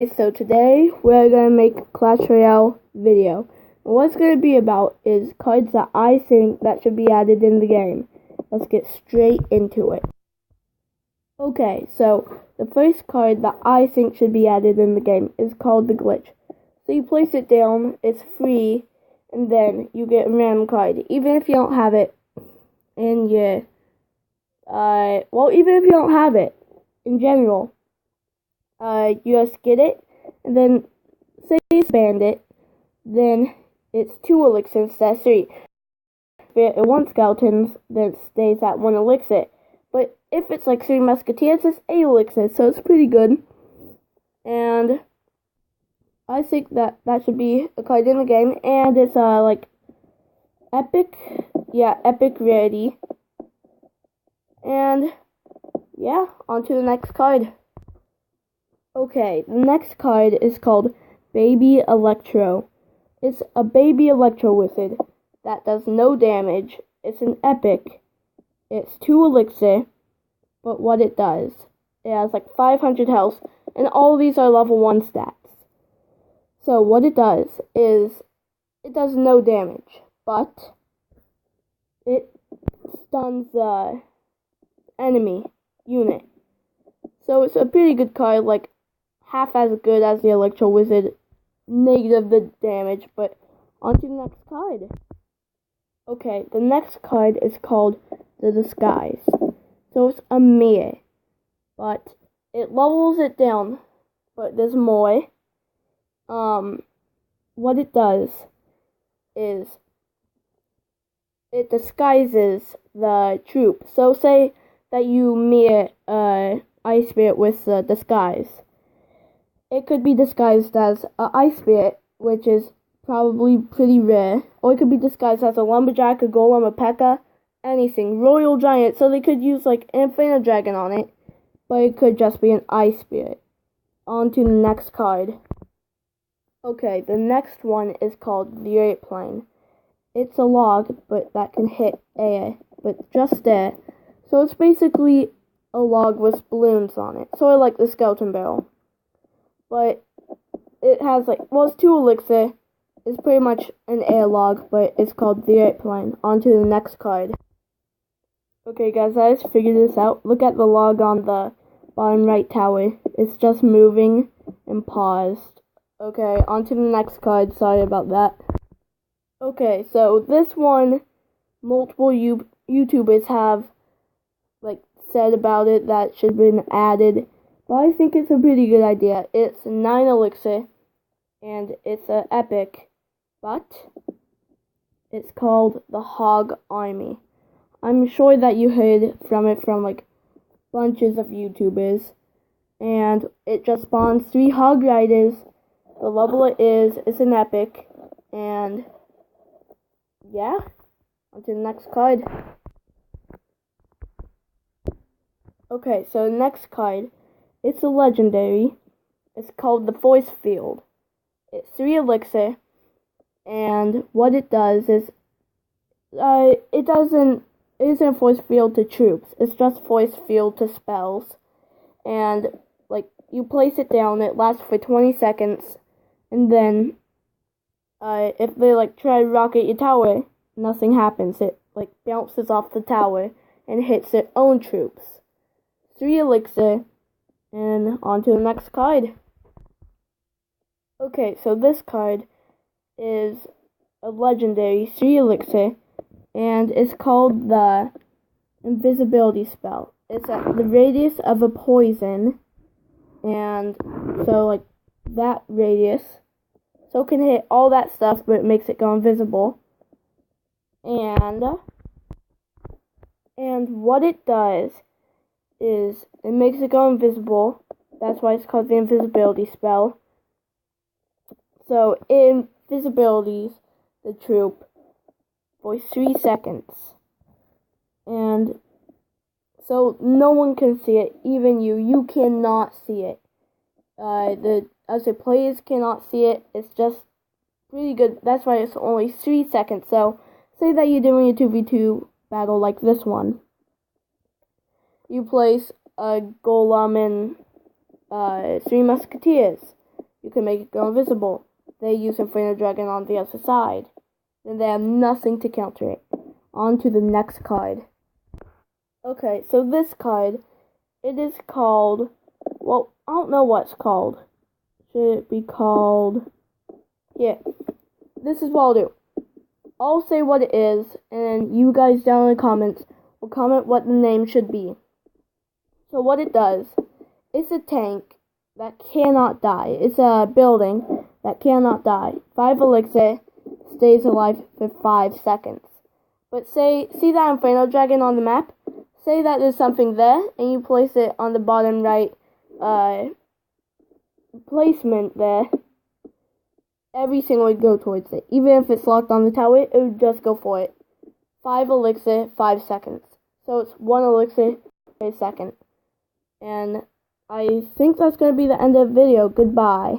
So today we're going to make a Clash Royale video. And what it's going to be about is cards that I think that should be added in the game. Let's get straight into it. Okay, so the first card that I think should be added in the game is called the glitch. So you place it down, it's free, and then you get a random card. Even if you don't have it, and even if you don't have it, in general, you just get it, and then say you spend it, then it's 2 elixirs, that's 3. If it 1 skeletons, then it stays at 1 elixir. But if it's like 3 musketeers, it's 8 elixirs, so it's pretty good. And I think that should be a card in the game, and it's epic rarity. And yeah, on to the next card. Okay, the next card is called Baby Electro. It's a baby Electro wizard that does no damage. It's an epic. It's 2 elixir, but what it does, it has like 500 health, and all of these are level 1 stats. So what it does is, it does no damage, but it stuns the enemy unit. So it's a pretty good card, like half as good as the Electro Wizard, negative the damage, but on to the next card. Okay, the next card is called the Disguise. So it's a mirror, but it levels it down, but there's more. What it does is it disguises the troop. So say that you mirror Ice Spirit with the disguise. It could be disguised as an Ice Spirit, which is probably pretty rare, or it could be disguised as a Lumberjack, a Golem, a P.E.K.K.A, anything. Royal Giant, so they could use like an Infinite Dragon on it, but it could just be an Ice Spirit. On to the next card. Okay, the next one is called the Airplane. It's a log, but that can hit air, but just air. So it's basically a log with balloons on it, sort of like the skeleton barrel. But it has it's 2 elixir. It's pretty much an air log, but it's called the Airplane. On to the next card. Okay guys, I just figured this out. Look at the log on the bottom right tower. It's just moving and paused. Okay, on to the next card. Sorry about that. Okay, so this one, multiple YouTubers have said about it that should have been added, but I think it's a pretty good idea. It's 9 elixir, and it's an epic, but it's called the Hog Army. I'm sure that you heard from it from bunches of YouTubers, and it just spawns 3 Hog Riders. The level it is, it's an epic, and yeah, on to the next card. Okay, so the next card, it's a legendary. It's called the Force Field. It's 3 elixir, and what it does is, it isn't force field to troops. It's just force field to spells, and you place it down. It lasts for 20 seconds, and then if they try to rocket your tower, nothing happens. It bounces off the tower and hits their own troops. 3 elixir, and on to the next card. Okay, so this card is a legendary 3 elixir, and it's called the Invisibility Spell. It's at the radius of a poison, and so that radius, so it can hit all that stuff, but it makes it go invisible. And what it does is it makes it go invisible. That's why it's called the Invisibility Spell. So it invisibilities the troop for 3 seconds. And so no one can see it, even you cannot see it. The players cannot see it. It's just pretty good. That's why it's only 3 seconds. So say that you're doing a 2v2 battle like this one. You place a Golem and 3 musketeers. You can make it go invisible. They use Inferno Dragon on the other side. Then they have nothing to counter it. On to the next card. Okay, so this card, it is called, well, I don't know what it's called. Should it be called, yeah, this is what I'll do. I'll say what it is, and you guys down in the comments will comment what the name should be. So what it does, it's a tank that cannot die. It's a building that cannot die. 5 elixir, stays alive for 5 seconds. But see that Inferno Dragon on the map? Say that there's something there, and you place it on the bottom right placement there. Everything would go towards it. Even if it's locked on the tower, it would just go for it. 5 elixir, 5 seconds. So it's 1 elixir per second. And I think that's going to be the end of the video. Goodbye.